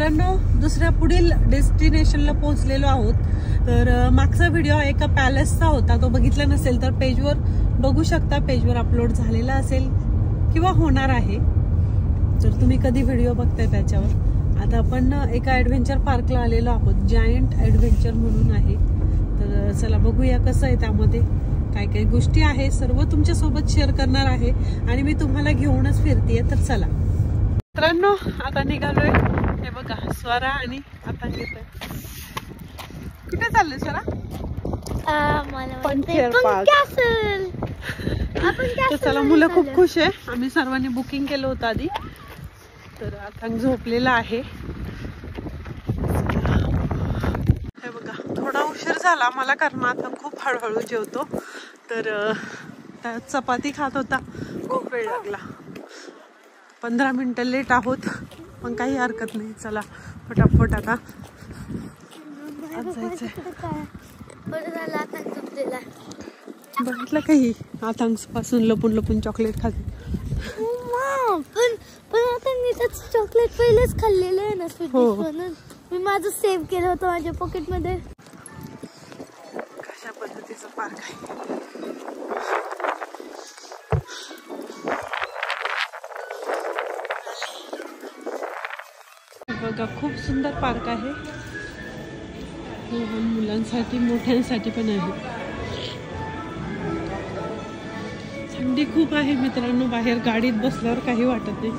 मित्रांनो, दुसऱ्या पुढील डेस्टिनेशनला पोहोचलेलो आहोत. तर मागचा व्हिडिओ एका पॅलेसचा होता, तो बघितला नसेल तर पेजवर बघू शकता, पेजवर अपलोड झालेला असेल किंवा होणार आहे. तर तुम्ही कधी व्हिडिओ बघताय त्याच्यावर. आता आपण एका ॲडव्हेंचर पार्कला आलेलो आहोत, जायंट ॲडव्हेंचर म्हणून आहे. तर चला बघूया कसं आहे, त्यामध्ये काय काय गोष्टी आहे सर्व तुमच्यासोबत शेअर करणार आहे आणि मी तुम्हाला घेऊनच फिरतेय. तर चला मित्रांनो, आता निघालोय. हे बघा स्वरा आणि आता येतोय. कुठे चालले स्वरा? तर चला, मुलं खूप खुश आहे. आम्ही सर्वांनी बुकिंग केलं होतं आधी. तर आता झोपलेला आहे. हे बघा, थोडा उशीर झाला मला कारण आता खूप हळूहळू जेवतो. तर चपाती खात होता, खूप वेळ लागला. 15 मिनिटं लेट आहोत, पण काही हरकत नाही. चला फटाफट आता जायचंय. बघितलं काही आतांश पासून लपून लपून चॉकलेट खाते. पण आता मी तर चॉकलेट पहिलेच खाल्लेलं आहे ना स्वीट, म्हणून मी माझं सेव्ह केलं होतं माझ्या पॉकेट मध्ये. कशा पद्धतीचं पार्क आहे बघा, खूप सुंदर पार्क आहे. लहान मुलांसाठी मोठ्यांसाठी पण आहे. थंडी खूप आहे मित्रांनो, बाहेर गाडीत बसल्यावर काही वाटत नाही.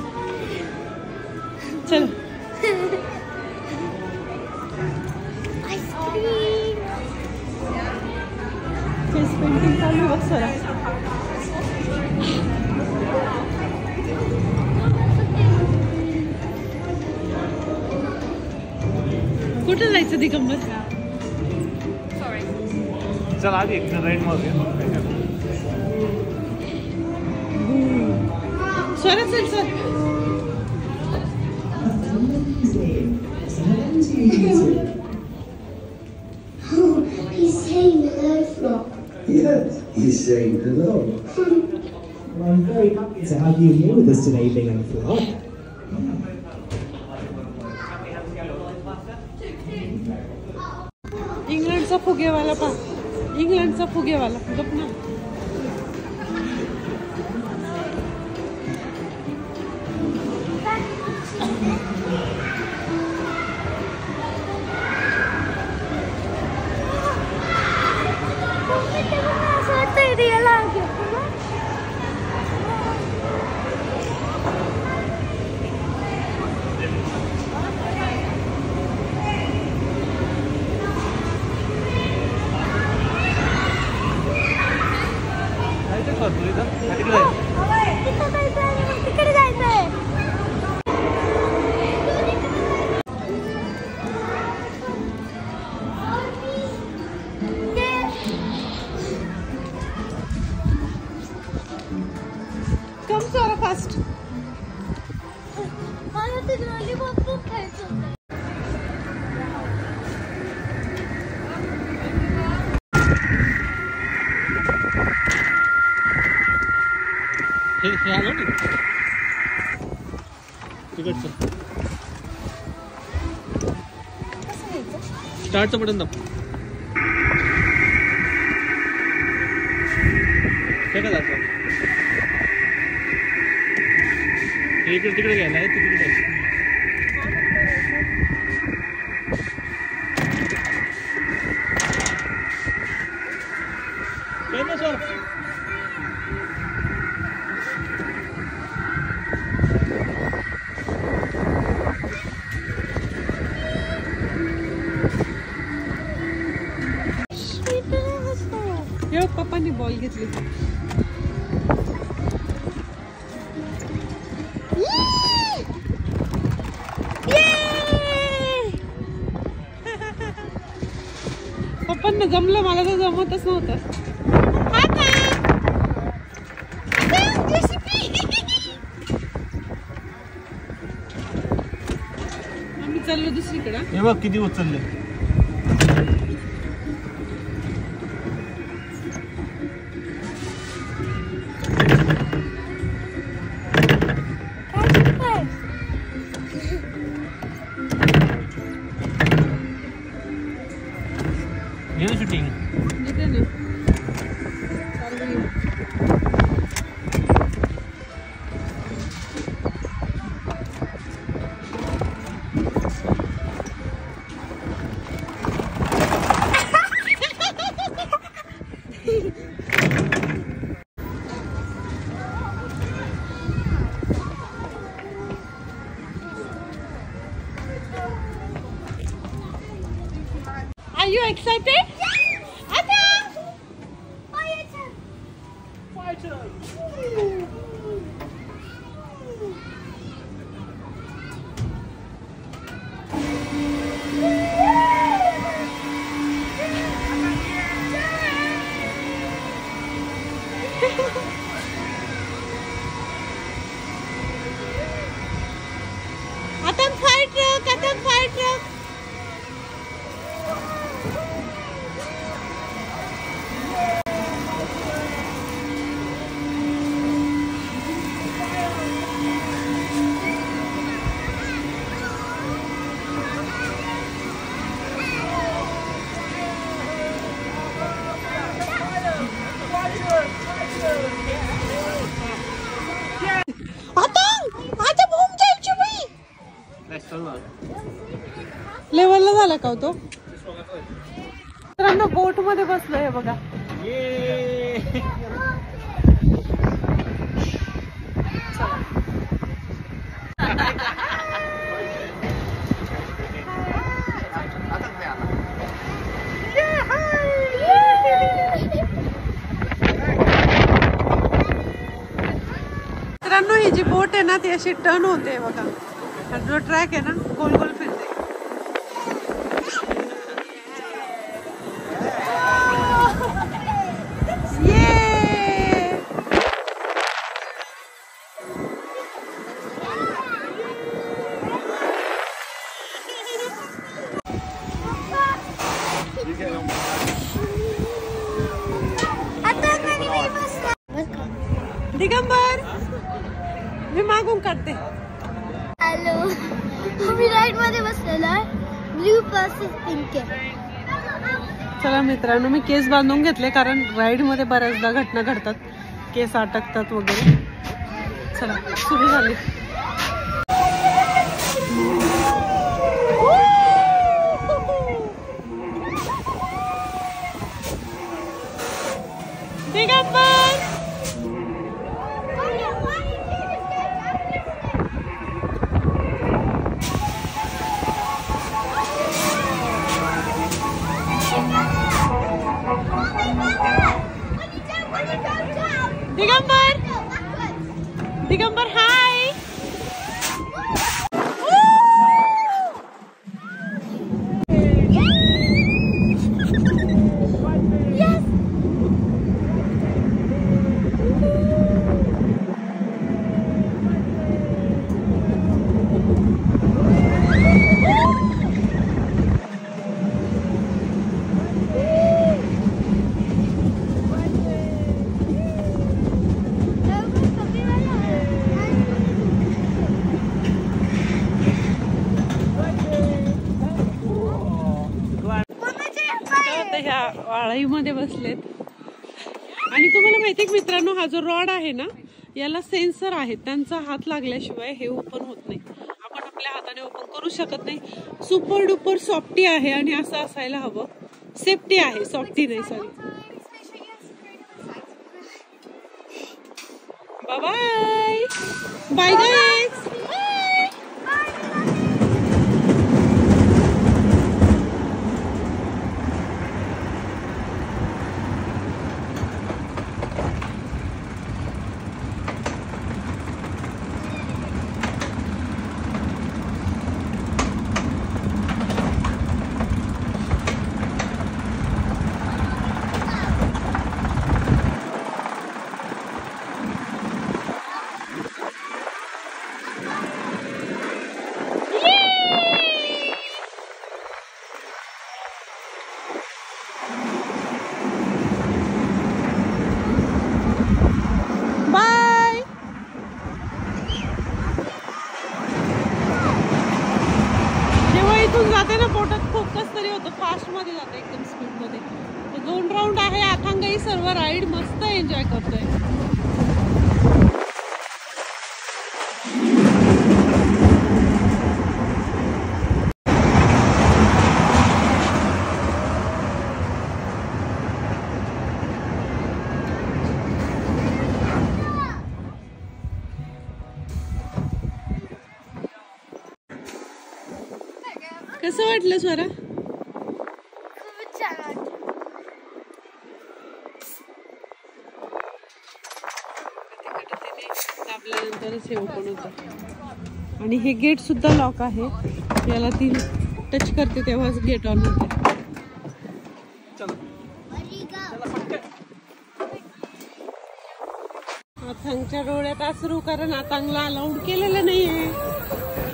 चल फेस पेंटिंग चालू बघ सरा. कुठे जायचं दिगंबर? चल आधी एक राईड मारूया. स्वरा चल sir. He's saying hello, Flock. Yes, he's saying hello. Well, I'm very happy to have you here with us today, Big and Flock. इंग्लंडचा फुगेवाला पा, इंग्लंडचा फुगेवाला गप ना. तिकडे जायचंय. कम स्वरा फास्ट. मला ते लॉलीपॉप खूप खायचं होतं. हे आलो ना तिकडचं. स्टार्टचं बटन दाब. काय का जायचं? इकडे तिकडे घ्यायला आहे, तिकडे घ्यायचं. काय ना सर, पप्पांनी बॉल घेतली. पप्पांना जमलं, मला तर जमतच नव्हतं. आम्ही चाललो दुसरीकडे. हे बघ किती उचलले. you excited? Atang fire truck, Atang fire truck. लेवलला झाला का तो? मित्रांनो बोट मध्ये बसलोय बघा. मित्रांनो ही जी बोट आहे ना ती अशी टर्न होते बघा. जो ट्रॅक आहे ना गोल गोल फिरते. दिगंबर मी मागून काढते. हॅलो, मी राईड मध्ये बसलेलो आहे. ब्ल्यू पर्स पिंक आहे. चला मित्रांनो मी केस बांधून घेतले कारण राईड मध्ये बऱ्याचदा घटना घडतात, केस अटकतात वगैरे. चला सुरू झाली. दिगंबर दिगंबर दिगंबर हाय. ह्या वाळईमध्ये बसलेत आणि तुम्हाला माहिती आहे मित्रांनो हा जो रॉड आहे ना याला सेन्सर आहे. त्यांचा हात लागल्याशिवाय हे ओपन होत नाही. आपण आपल्या हाताने ओपन करू शकत नाही. सुपर डुपर सॉफ्टी आहे आणि असं असायला हवं. सेफ्टी आहे, सॉफ्टी नाही. Sorry. Bye bye bye guys. जाते ना पोटात खूप कस तरी होतं. फास्ट मध्ये जाते एकदम स्पीड मध्ये. 2 राऊंड आहे. अथांगही सर्व राईड मस्त एन्जॉय करतोय. कसं वाटलं स्वरा? खूप दाबल्यानंतरच हे ओपन होतं. आणि हे गेट सुद्धा लॉक आहे. याला ती टच करते तेव्हाच गेट ऑन होते. आथांगच्या डोळ्यात अश्रू, कारण आथांगला अलाउड केलेलं नाहीये.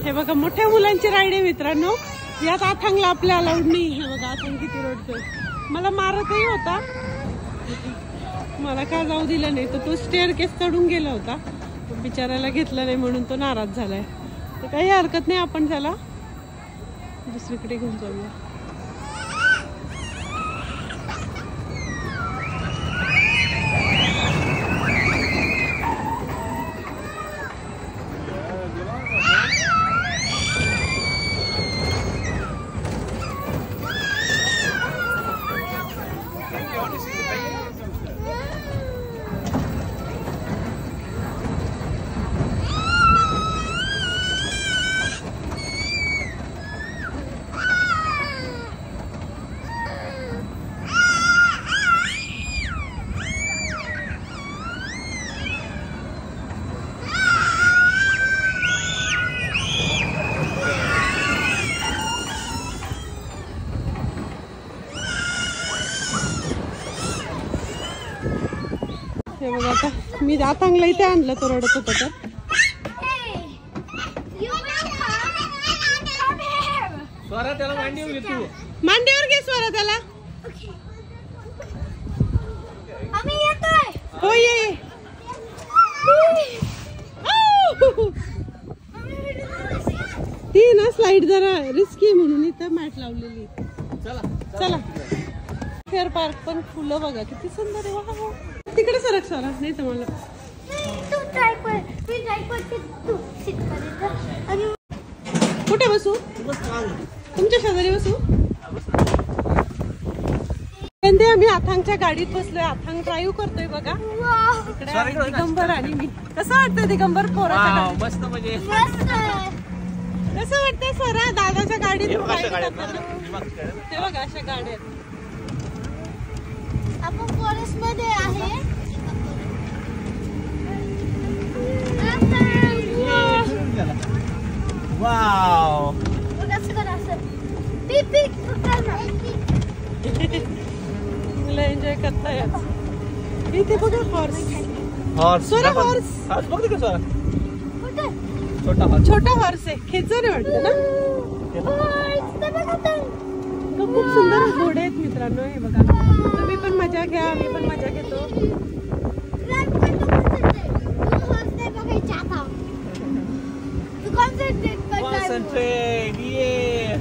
हे बघा मोठ्या मुलांची राईड आहे मित्रांनो. यात आथांगला आपल्या अलाउड नाही. हे बघा आथांग किती रडतोय. मला मारतही होता, मला काय जाऊ दिलं नाही. तर तो स्टेअर केस चढून गेला होता. बिचारायला घेतलं नाही म्हणून तो नाराज झालाय. तर काही हरकत नाही, आपण त्याला दुसरीकडे घेऊन जाऊया. हे बघा आता मी आथांगला इथे आणलं, तो रडत होता. तर स्वरा त्याला मांडीवर घे तू. मांडीवर घे स्वरा त्याला. हो ये. ती ना स्लाइड जरा रिस्की म्हणून इथं मॅट लावलेली. चला फेअर पार्क पण फुलं बघा किती सुंदर आहे. वा तिकडे सरक स्वरा, नाही तर मला कुठे बसू? तुमच्या शेजारी बसू. आम्ही आथांगच्या गाडीत बसलोय. आथांग ड्राईव्ह करतोय बघा. इकडे दिगंबर आणि मी. कसं वाटतंय दिगंबर पोराच्या गाडीत? मस्त म्हणजे कसं वाटतंय स्वरा दादाच्या गाडीत? हे बघा अशा गाड्या. आपण फॉरेस्ट मध्ये आहे. वाव. मुलं एन्जॉय करतायत. इथे बघा horse. Horse. Swara horse. Horse बघ तिकडे स्वरा. छोटा हॉर्स. छोटा हॉर्स आहे. खेचर आहे वाटतं ना. खूप सुंदर घोडे आहेत मित्रांनो. हे बघा तुम्ही पण मजा घ्या, मी पण मजा घेतो. Concentrate. Yeah.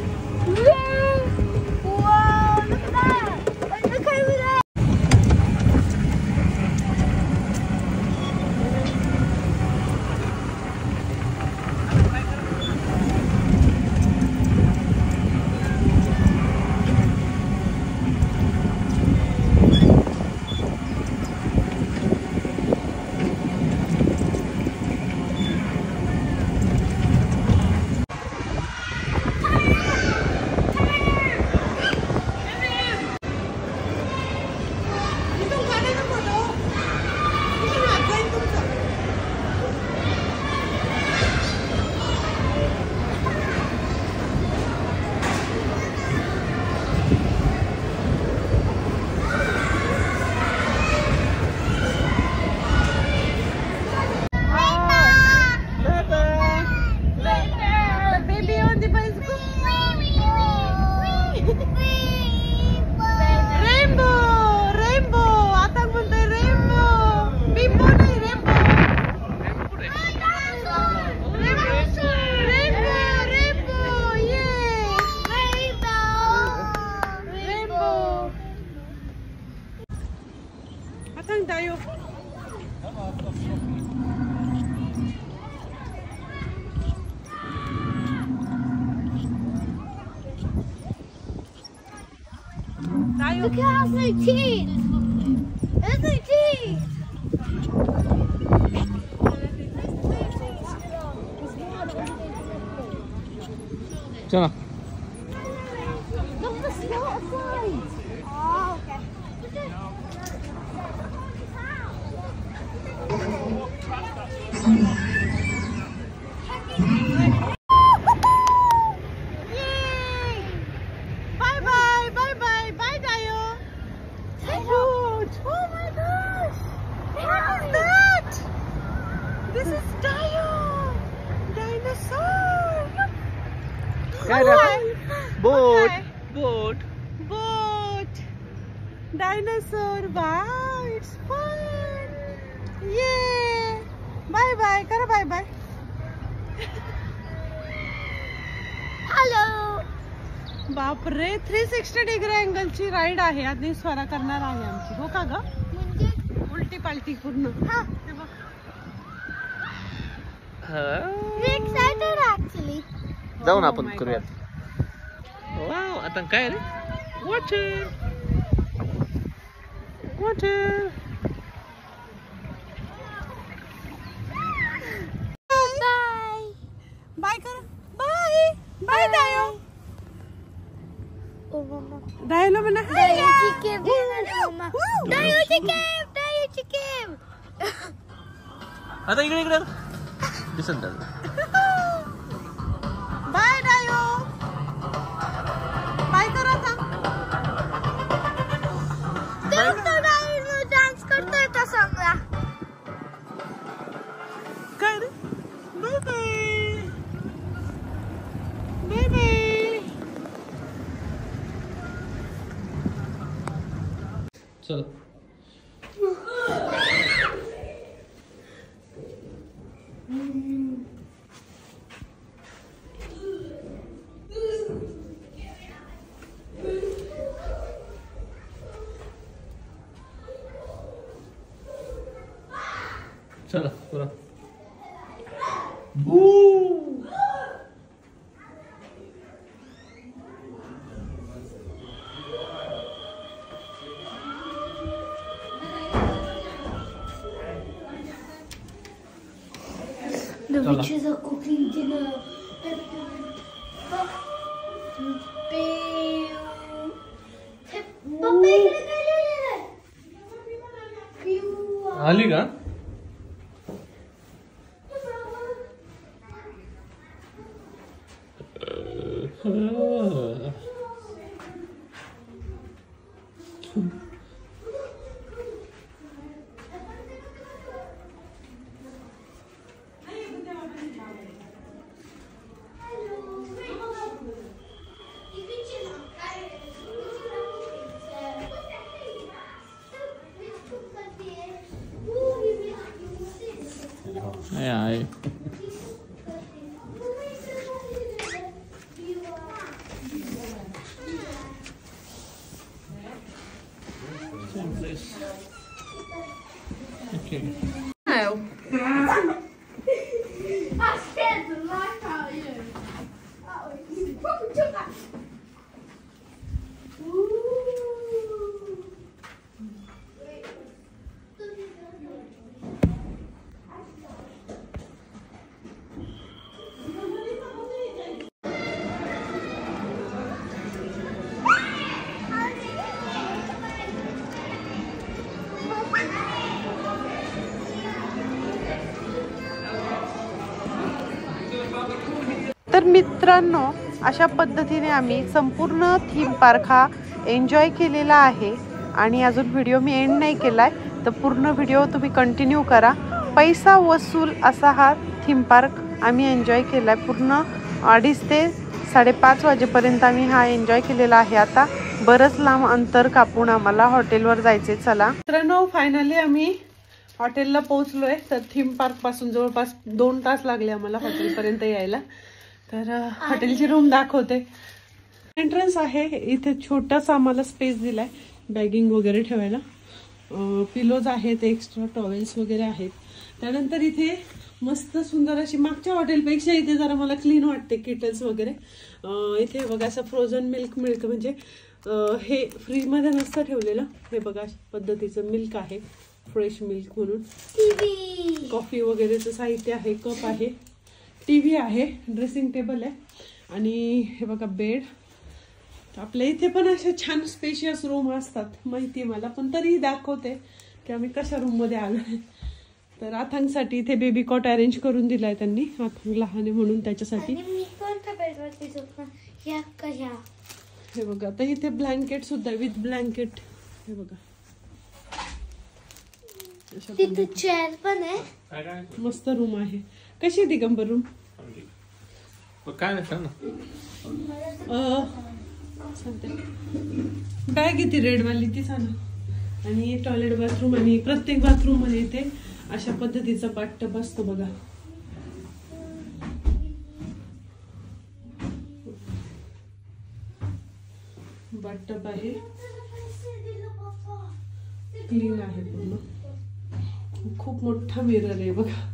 Look at how many teeth! There's many teeth! चला. Look at the slaughter signs! Oh, okay. Boat. Dinosaur. Wow, it's fun. Yay. Bye bye. करा bye bye. हॅलो. बापरे 360 डिग्री अँगलची राईड आहे. आधी स्वरा करणार आहे आमची. हो का ग? म्हणजे उलटी पालटी पूर्ण. हा. Excited actually. जाऊन आपण करूयात. वाव, आता काय रे? वॉटर. बाय. बाय कर. बाय दायो. ओ मम्मा. दायोला म्हणा. दायोची केव देणार मम्मा. दायोची केव. आता इकडे दिसत नाही. बाय दायो. बाय कर आता. डान्स करतोय का सांगा. काय रे? Bye bye. चल. चला पुरा. The witches are cooking dinner. आली का? आहे. Okay. तर मित्रांनो, अशा पद्धतीने आम्ही संपूर्ण थीम पार्क हा एन्जॉय केलेला आहे आणि अजून व्हिडिओ मी एंड नाही केलाय, तर पूर्ण व्हिडिओ तुम्ही कंटिन्यू करा. पैसा वसूल असा हा थीम पार्क आम्ही एन्जॉय केलाय. पूर्ण 2:30 ते 5:30 वाजेपर्यंत आम्ही हा एन्जॉय केलेला आहे. आता बरंच लांब अंतर कापून आम्हाला हॉटेलवर जायचे. चला मित्रांनो, फायनली आम्ही हॉटेलला पोहोचलोय. तर थीम पार्क पासून जवळपास 2 तास लागले आम्हाला हॉटेलपर्यंत यायला. तर हॉटेलची रूम दाखवते. एंट्रन्स आहे. इथे छोटासा आम्हाला स्पेस दिलाय बॅगिंग वगैरे ठेवायला. पिलोज आहेत, एक्स्ट्रा टॉवेल्स वगैरे आहेत. त्यानंतर इथे मस्त सुंदर अशी, मागच्या हॉटेलपेक्षा इथे जरा मला क्लीन वाटते, किटल्स वगैरे. इथे बघा असं फ्रोझन मिल्क म्हणजे हे फ्रीजमध्ये नसतं ठेवलेलं. हे बघा अशा पद्धतीचं मिल्क आहे, फ्रेश मिल्क म्हणून. कॉफी वगैरेचं साहित्य आहे, कप आहे, टीव्ही आहे, ड्रेसिंग टेबल आहे आणि हे बघा बेड. आपल्या इथे पण अशा छान स्पेशियस रूम असतात, माहिती मला, पण तरीही दाखवते की आम्ही कशा रूम मध्ये आलोय. तर आथांगसाठी इथे बेबी कॉट अरेंज करून दिलाय त्यांनी, आथांग लहान आहे म्हणून त्याच्यासाठी. मी कोणत्या बेडवरती झोपणार? या का ह्या? हे बघा आता इथे ब्लँकेट सुद्धा विथ ब्लँकेट. हे बघा तिथे चेअर पण आहे. मस्त रूम आहे. कशी दिगंबर रूम? काय नाही सांग ना. सांगते बॅग येते रेडवाली ती सांग. आणि टॉयलेट बाथरूम आणि प्रत्येक बाथरूम मध्ये इथे अशा पद्धतीचा बाथटब असतो बघा. बाथटब आहे, क्लीन आहे पूर्ण. खूप मोठा मिरर आहे बघा.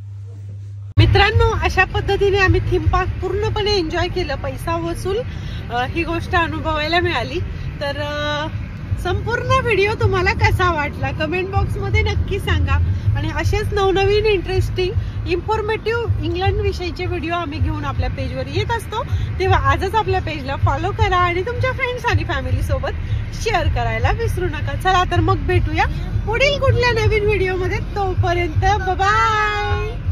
मित्रांनो अशा पद्धतीने आम्ही थीम पार्क पूर्णपणे एन्जॉय केलं. पैसा वसूल ही गोष्ट अनुभवायला मिळाली. तर संपूर्ण व्हिडिओ तुम्हाला कसा वाटला कमेंट बॉक्स मध्ये नक्की सांगा. आणि असेच नवनवीन इंटरेस्टिंग इन्फॉर्मेटिव्ह इंग्लंड विषयीचे व्हिडिओ आम्ही घेऊन आपल्या पेजवर येत असतो. तेव्हा आजच आपल्या पेजला फॉलो करा आणि तुमच्या फ्रेंड्स आणि फॅमिली सोबत शेअर करायला विसरू नका. चला तर मग भेटूया पुढील कुठल्या नवीन व्हिडिओ मध्ये. तोपर्यंत बाय.